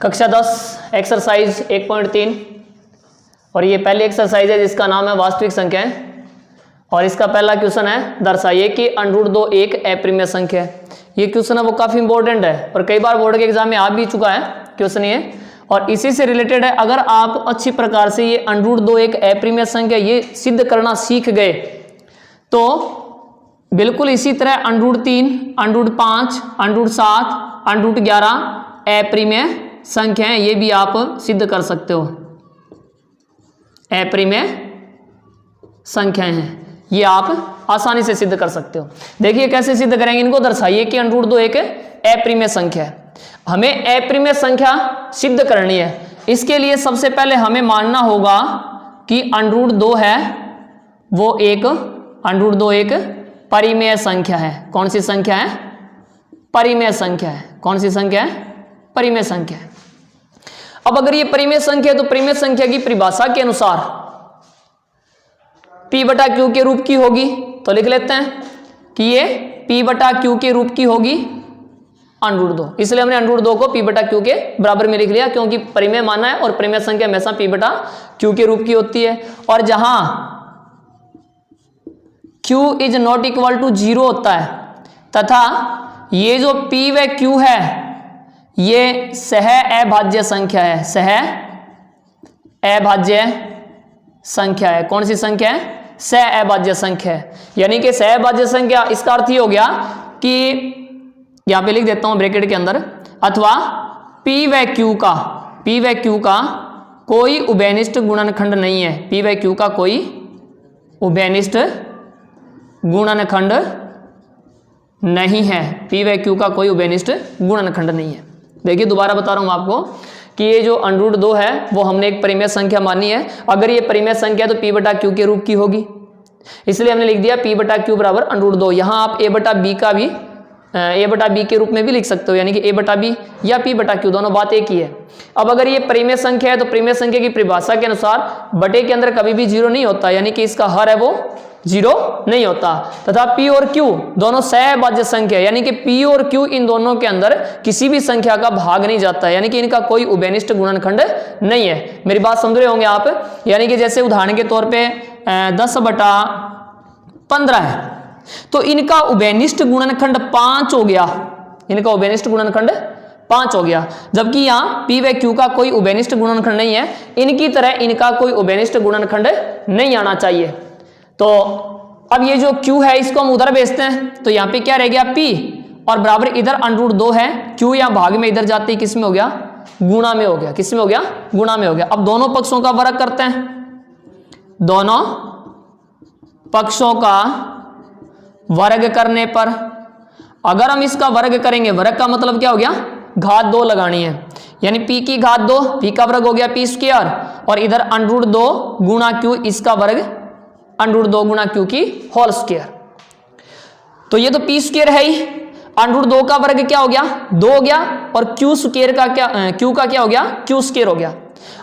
कक्षा 10 एक्सरसाइज 1.3 और ये पहली एक्सरसाइज है जिसका नाम है वास्तविक संख्याएं। और इसका पहला क्वेश्चन है, दर्शाइए कि √2 एक अप्रिमेय संख्या है। ये क्वेश्चन है वो काफ़ी इंपॉर्टेंट है और कई बार बोर्ड के एग्जाम में आ भी चुका है क्वेश्चन ये, और इसी से रिलेटेड है। अगर आप अच्छी प्रकार से ये √2 एक अप्रिमेय संख्या ये सिद्ध करना सीख गए तो बिल्कुल इसी तरह √3, √5, √7, √11 अप्रिमेय संख्याएं ये भी आप सिद्ध कर सकते हो। अप्रिमेय संख्याएं हैं ये आप आसानी से सिद्ध कर सकते हो। देखिए कैसे सिद्ध करेंगे इनको, दर्शाइए कि √2 एक अप्रिमेय संख्या है। हमें अप्रिमेय संख्या सिद्ध करनी है। इसके लिए सबसे पहले हमें मानना होगा कि √2 है वो √2 एक परिमेय संख्या है। कौन सी संख्या है? परिमेय संख्या है। कौन सी संख्या है? परिमेय संख्या है। अब अगर ये परिमेय संख्या है तो परिमेय संख्या की परिभाषा के अनुसार P/Q के रूप की होगी। तो लिख लेते हैं कि ये P/Q के रूप की होगी √2। इसलिए हमने √2 को P/Q के बराबर में लिख लिया, क्योंकि परिमेय माना है और परिमेय संख्या हमेशा P/Q के रूप की होती है। और जहां Q ≠ 0 होता है तथा ये जो P व Q है ये सह अभाज्य संख्या है। सह अभाज्य संख्या है। कौन सी संख्या है? सह अभाज्य संख्या है। यानी कि सह अभाज्य संख्या, इसका अर्थ ये हो गया कि यहां पे लिख देता हूं ब्रैकेट के अंदर, अथवा P व Q का कोई उभयनिष्ठ गुणनखंड नहीं है। P व Q का कोई उभयनिष्ठ गुणनखंड नहीं है। P व Q का कोई उभयनिष्ठ गुणनखंड नहीं है। देखिए दोबारा बता रहा हूं आपको कि ये जो √2 है वो हमने एक परिमेय संख्या मानी है। अगर ये परिमेय संख्या तो P/Q के रूप की होगी, इसलिए हमने लिख दिया P/Q बराबर √2। यहाँ आप A/B का भी A/B के रूप में भी लिख सकते हो, यानी कि A/B या P/Q दोनों बात एक ही है। अब अगर ये परिमेय संख्या है तो परिमेय संख्या की परिभाषा के अनुसार बटे के अंदर कभी भी 0 नहीं होता, यानी कि इसका हर है वो 0 नहीं होता। तथा P और Q दोनों सहअभाज्य संख्या, यानी कि P और Q इन दोनों के अंदर किसी भी संख्या का भाग नहीं जाता, यानी कि इनका कोई उभयनिष्ठ गुणनखंड नहीं है। मेरी बात समझ रहे होंगे आप। यानी कि जैसे उदाहरण के तौर पे 10/15 है तो इनका उभयनिष्ठ गुणनखंड 5 हो गया। इनका उभयनिष्ठ गुणनखंड 5 हो गया, जबकि यहाँ P व Q का कोई उभयनिष्ठ गुणनखंड नहीं है। इनकी तरह इनका कोई उभयनिष्ठ गुणनखंड नहीं आना चाहिए। तो अब ये जो Q है इसको हम उधर भेजते हैं, तो यहाँ पे क्या रह गया? P और बराबर इधर √2 है। Q या भाग में इधर जाते ही किस में हो गया? गुणा में हो गया। किस में हो गया? गुणा में हो गया। अब दोनों पक्षों का वर्ग करते हैं। दोनों पक्षों का वर्ग करने पर अगर हम इसका वर्ग करेंगे, वर्ग का मतलब क्या हो गया? घात 2 लगानी है, यानी P की घात 2, P का वर्ग हो गया P², और इधर √2 गुणा Q, इसका वर्ग √2 गुणा Q की होल स्क्वायर। तो ये तो P² है ही, √2 का वर्ग क्या हो गया? 2 हो गया, और Q² का क्या, Q का क्या हो गया? Q² हो गया।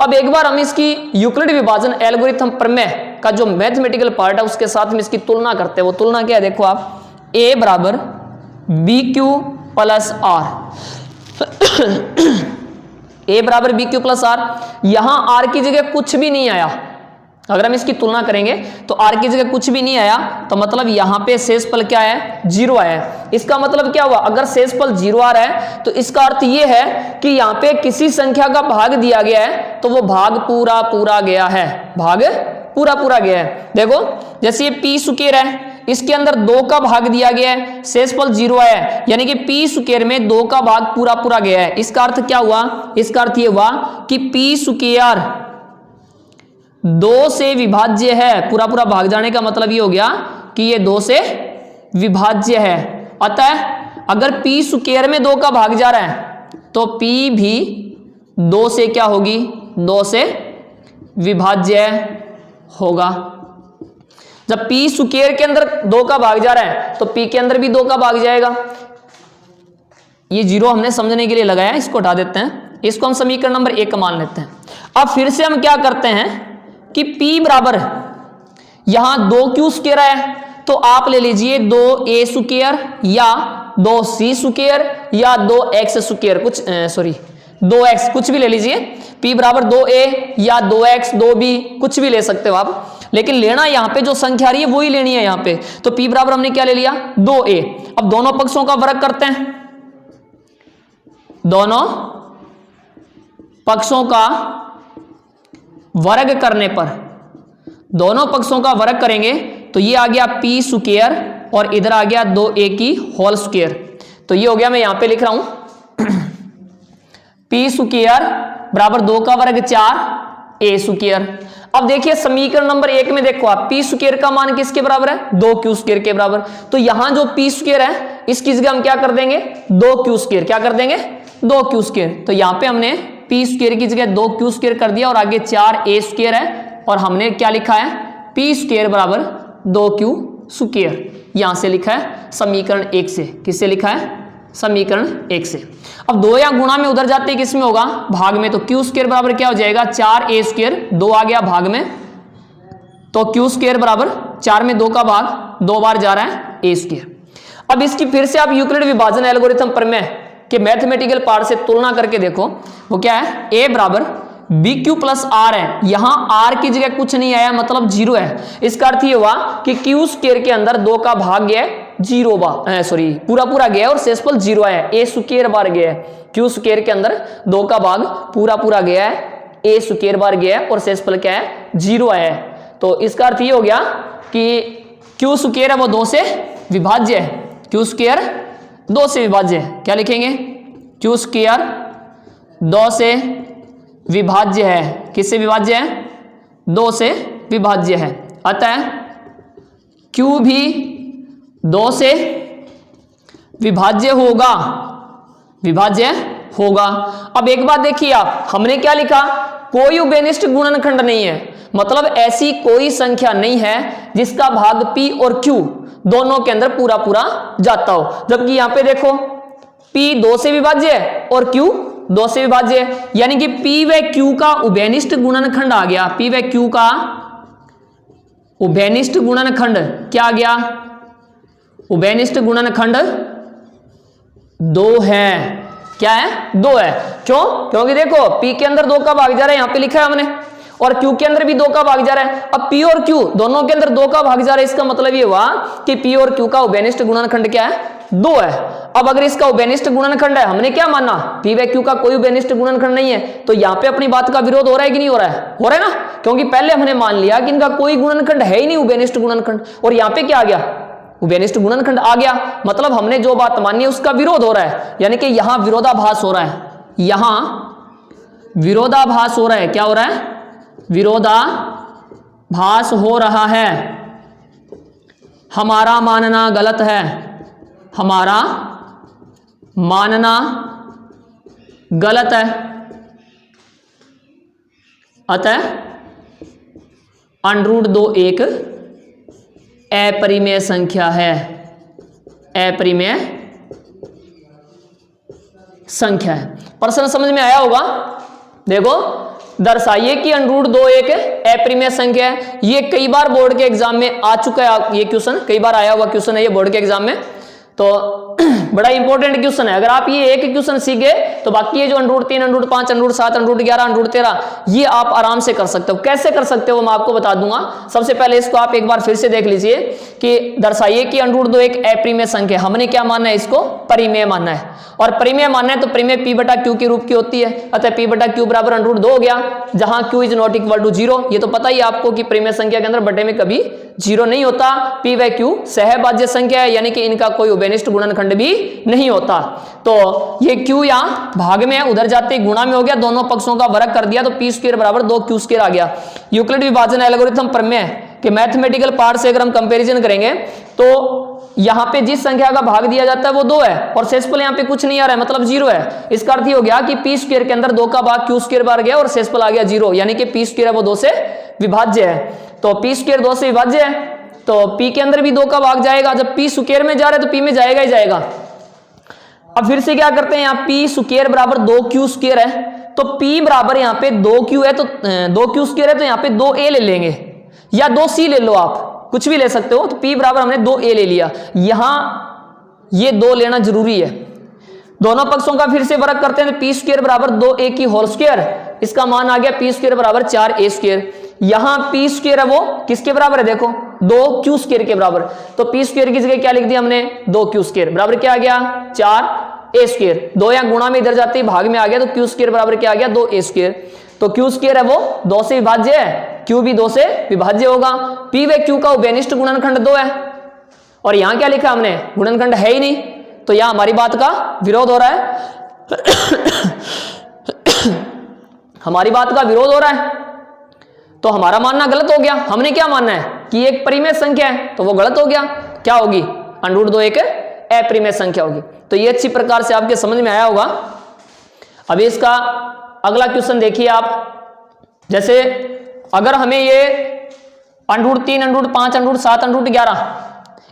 अब एक बार हम इसकी यूक्लिड विभाजन एल्गोरिथम प्रमेय का जो मैथमेटिकल पार्ट है उसके साथ में इसकी तुलना करते हैं। वो तुलना क्या है? देखो आप, A बराबर BQ प्लस R A बराबर BQ प्लस R, यहां R की जगह कुछ भी नहीं आया। अगर हम इसकी तुलना करेंगे तो R की जगह कुछ भी नहीं आया, तो मतलब यहां पे शेषफल क्या है? 0 आया है। इसका मतलब क्या हुआ? अगर शेषफल 0 आ रहा है तो इसका अर्थ यह है कि यहां पे किसी संख्या का भाग दिया गया है तो वो भाग पूरा पूरा गया है। भाग पूरा पूरा गया है। देखो जैसे ये P² है, इसके अंदर 2 का भाग दिया गया है, शेषफल 0 आया है, यानी कि P² में 2 का भाग पूरा पूरा गया है। इसका अर्थ क्या हुआ? इसका अर्थ यह हुआ कि P² 2 से विभाज्य है। पूरा पूरा भाग जाने का मतलब ये हो गया कि ये 2 से विभाज्य है। अतः अगर P² में 2 का भाग जा रहा है तो P भी 2 से क्या होगी? 2 से विभाज्य होगा। जब P² के अंदर 2 का भाग जा रहा है तो P के अंदर भी 2 का भाग जाएगा। ये 0 हमने समझने के लिए लगाया, इसको हटा देते हैं। इसको हम समीकरण नंबर 1 मान लेते हैं। अब फिर से हम क्या करते हैं कि P बराबर यहां 2Q² है तो आप ले लीजिए 2a स्क्वायर या 2c स्क्वायर या 2x स्क्वायर, कुछ 2x कुछ भी ले लीजिए। p बराबर 2a या 2x 2b कुछ भी ले सकते हो आप, लेकिन लेना यहां पे जो संख्या आ रही है वही लेनी है यहां पे। तो p बराबर हमने क्या ले लिया 2a। अब दोनों पक्षों का वर्ग करते हैं, दोनों पक्षों का वर्ग करने पर, दोनों पक्षों का वर्ग करेंगे तो ये आ गया p स्क्वायर और इधर आ गया 2a की होल स्क्वायर। तो ये हो गया, मैं यहां पे लिख रहा हूं p स्क्वायर बराबर 2 का वर्ग 4 a स्क्वायर। अब देखिए समीकरण नंबर 1 में देखो आप, p स्क्वायर का मान किसके बराबर है 2q स्क्वायर के बराबर। तो यहां जो p स्क्वायर है इसकी जगह हम क्या कर देंगे 2q स्क्वायर, क्या कर देंगे 2q स्क्वायर। तो यहां पे हमने p स्क्वायर की जगह 2q स्क्वायर कर दिया और आगे 4a स्क्वायर है और हमने क्या लिखा है p स्क्वायर बराबर 2q स्क्वायर, यहां से लिखा है समीकरण 1 से। किससे लिखा है समीकरण 1 से। अब 2 या गुणा में उधर जाते किस में होगा भाग में, तो q स्क्वायर बराबर क्या हो जाएगा 4a स्क्वायर, 2 आ गया भाग में, तो q स्क्वायर बराबर 4 में 2 का भाग 2 बार जा रहा है a स्क्वायर। अब इसकी फिर से आप यूक्लिड विभाजन एल्गोरिथम प्रमेय के मैथमेटिकल पार्ट से तुलना करके देखो, वो क्या है a बराबर BQ प्लस R है, यहां R की जगह कुछ नहीं आया मतलब 0 है। इसका अर्थ ये हुआ कि Q स्क्वायर के अंदर 2 का भाग गया है 0 बार, पूरा गया और शेषफल 0 आया, a स्क्वायर बार गया है। Q स्क्वायर के अंदर 2 का भाग पूरा गया है, a स्क्वायर बार गया है और शेषफल क्या है 0 आया है। तो इसका अर्थ ये हो गया कि Q स्क्वायर है वो 2 से विभाज्य है, Q स्क्वायर 2 से विभाज्य है। क्या लिखेंगे Q स्क्वायर 2 से विभाज्य है, किससे विभाज्य है 2 से विभाज्य है, अतः Q भी 2 से विभाज्य होगा, विभाज्य होगा। अब एक बात देखिए आप, हमने क्या लिखा कोई उभयनिष्ठ गुणनखंड नहीं है, मतलब ऐसी कोई संख्या नहीं है जिसका भाग p और q दोनों के अंदर पूरा जाता हो। जबकि यहां पे देखो p 2 से विभाज्य है और q 2 से विभाज्य है, यानी कि p व q का उभयनिष्ठ गुणनखंड आ गया, p व q का उभयनिष्ठ गुणनखंड क्या आ गया उभयनिष्ठ गुणनखंड 2 है। क्या है 2 है, क्यों, क्योंकि देखो p के अंदर 2 का भाग जा रहा है, यहां पे लिखा है हमने, और q के अंदर भी 2 का भाग जा रहा है। अब p और q दोनों के अंदर 2 का भाग जा रहा है, इसका मतलब ये हुआ कि p और q का उभयनिष्ठ गुणनखंड क्या है 2 है। अब अगर इसका उभयनिष्ठ गुणनखंड है, हमने क्या माना p व q का कोई उभयनिष्ठ गुणनखंड नहीं है, तो यहां पे अपनी बात का विरोध हो रहा है कि नहीं हो रहा है, हो रहा है ना, क्योंकि पहले हमने मान लिया कि इनका कोई गुणनखंड है ही नहीं उभयनिष्ठ गुणनखंड, और यहां पे क्या आ गया उभयनिष्ठ गुणनखंड आ गया, मतलब हमने जो बात मानी है उसका विरोध हो रहा है, यानी कि यहां विरोधाभास हो रहा है, यहां विरोधाभास हो रहा है। क्या हो रहा है विरोधाभास हो रहा है, हमारा मानना गलत है, हमारा मानना गलत है, अतः √2 एक अपरिमेय संख्या है, अपरिमेय संख्या है। प्रश्न समझ में आया होगा। देखो दर्शाइए कि √2 एक अपरिमेय संख्या है। ये कई बार बोर्ड के एग्जाम में आ चुका है, ये क्वेश्चन कई बार आया हुआ क्वेश्चन है ये बोर्ड के एग्जाम में, तो बड़ा इंपॉर्टेंट क्वेश्चन है। अगर आप ये एक क्वेश्चन सीख गए तो बाकी ये जो √3 √5 √7 √11 √13 ये आप आराम से कर सकते हो। कैसे कर सकते हो मैं आपको बता दूंगा। सबसे पहले इसको आप एक बार फिर से देख लीजिए कि दर्शाइए कि √2 एक अपरिमेय संख्या, हमने क्या मानना है इसको परिमेय मानना है, और परिमेय मानना है तो परिमेय p बटा q के रूप की होती है, अतः p बटा q बराबर √2 हो गया, जहां q is not equal to 0। ये तो पता ही आपको कि परिमेय संख्या के अंदर बटे में कभी 0 नहीं होता। p व q सहभाज्य संख्या है, यानी कि इनका कोई उभयनिष्ठ गुणनखंड भी नहीं होता। तो ये q यहाँ भाग में है, उधर जाते गुणा में हो गया, दोनों पक्षों का वर्ग कर दिया तो p स्क्वायर बराबर 2q स्क्वायर आ गया। यूक्लिड विभाजन एल्गोरिथम प्रमेय के मैथमेटिकल पार्ट से अगर हम कंपैरिजन करेंगे तो यहां पे जिस संख्या का भाग दिया जाता है वो 2 है और शेषफल यहां पे कुछ नहीं आ रहा है, मतलब 0 है। इसका अर्थ ये हो गया कि p स्क्वायर के अंदर 2 का भाग q स्क्वायर बार गया और शेषफल आ गया 0, यानी कि p स्क्वायर है वो 2 से विभाज्य है। तो p स्क्वायर 2 से विभाज्य है तो p के अंदर भी 2 का भाग जाएगा, जब p स्क्वायर में जा रहा है तो p में जाएगा ही जाएगा। अब फिर से क्या करते हैं, यहाँ p स्क्वायर बराबर 2q स्क्वायर है, तो p बराबर यहाँ पे 2q है तो 2q स्क्वायर है तो यहाँ पे 2a ले लेंगे या 2c ले लो आप, कुछ भी ले सकते हो। तो P बराबर हमने 2a ले लिया, यहां ये 2 लेना जरूरी है। दोनों पक्षों का फिर से वर्ग करते हैं तो पी स्क्वायर बराबर 2a की होल स्क्वायर, इसका मान आ गया पी स्क्वायर बराबर 4a स्क्वायर। यहां पी स्क्वायर है वो किसके बराबर है, देखो 2q स्क्वायर के बराबर। तो पी स्क्वायर की जगह क्या लिख दिया हमने 2q स्क्वायर बराबर क्या आ गया 4a स्क्वायर। 2 या गुणा में इधर जाते ही भाग में आ गया, तो q स्क्वायर बराबर क्या आ गया 2a स्क्वायर। तो q स्क्वायर है वो 2 से विभाज्य है, q भी 2 से विभाज्य होगा। p व q का उभयनिष्ठ गुणनखंड 2 है, और यहां क्या लिखा हमने गुणनखंड है ही नहीं, तो यहां हमारी बात का विरोध हो रहा है हमारी बात का विरोध हो रहा है, तो हमारा मानना गलत हो गया। हमने क्या मानना है कि एक परिमेय संख्या है, तो वो गलत हो गया। क्या होगी √2 एक अपरिमेय संख्या होगी। तो ये अच्छी प्रकार से आपके समझ में आया होगा। अभी इसका अगला क्वेश्चन देखिए आप, जैसे अगर हमें ये √3, √5, √7, √11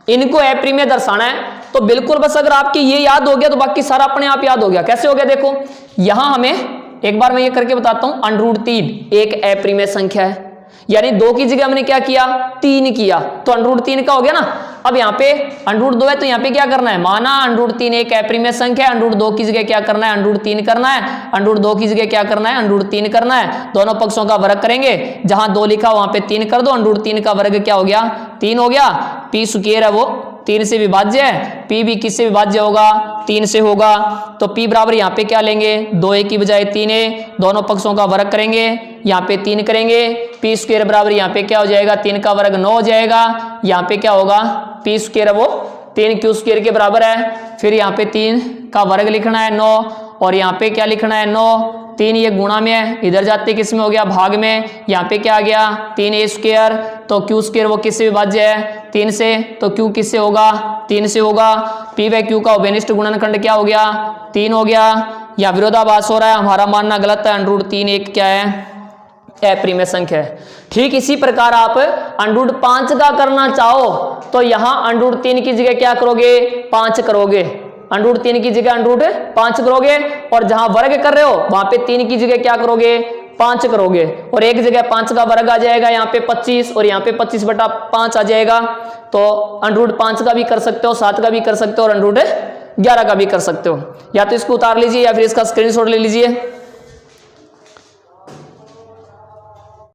इनको अपरिमेय दर्शाना है, तो बिल्कुल बस अगर आपकी ये याद हो गया तो बाकी सारा अपने आप याद हो गया। कैसे हो गया देखो, यहां हमें एक बार मैं ये करके बताता हूं, √3 एक अपरिमेय संख्या है, यानी 2 की जगह हमने क्या किया 3 किया, तो √3 का हो गया ना। अब यहाँ पे √2 है, तो यहाँ पे क्या करना है, माना √3 एक अपरिमेय संख्या है, √2 की जगह क्या करना है √3 करना है, √2 की जगह क्या करना है √3 करना है। दोनों पक्षों का वर्ग करेंगे, जहां 2 लिखा वहां पे 3 कर दो, √3 का वर्ग क्या हो गया 3 हो गया। पी स्क्वायर है वो 3 से विभाज्य है, P भी किससे विभाज्य होगा 3 से होगा। तो P बराबर यहाँ पे क्या लेंगे 2a की बजाय 3a, दोनों पक्षों का वर्ग करेंगे, यहाँ पे 3 करेंगे। P स्क्वायर बराबर यहाँ पे क्या हो जाएगा 3 का वर्ग 9 हो जाएगा। यहाँ पे क्या होगा P स्क्वायर है वो 3q स्क्वायर के बराबर है, फिर यहाँ पे 3 का वर्ग लिखना है 9, और यहाँ पे क्या लिखना है 9, 3 ये गुणा में है, इधर जाते किस में हो गया भाग में, यहाँ पे क्या आ गया 3a स्क्वायर। तो q स्क्वायर वो किससे विभाज्य है 3 से, तो q किससे होगा 3 से होगा। p व q का उभयनिष्ठ गुणनखंड क्या हो गया 3 हो गया। या विरोधाभास हो रहा है, हमारा मानना गलत है, √3 एक क्या है अपरिमेय संख्या है। ठीक इसी प्रकार आप √5 का करना चाहो तो यहाँ √3 की जगह क्या करोगे 5 करोगे, √3 की जगह √5 करोगे, और जहां वर्ग कर रहे हो वहां पे 3 की जगह क्या करोगे 5 करोगे, और एक जगह 5 का वर्ग आ जाएगा यहाँ पे 25, और यहाँ पे 25/5 आ जाएगा। तो √5 का भी कर सकते हो, 7 का भी कर सकते हो, और √11 का भी कर सकते हो। या तो इसको उतार लीजिए या फिर इसका स्क्रीनशॉट ले लीजिए।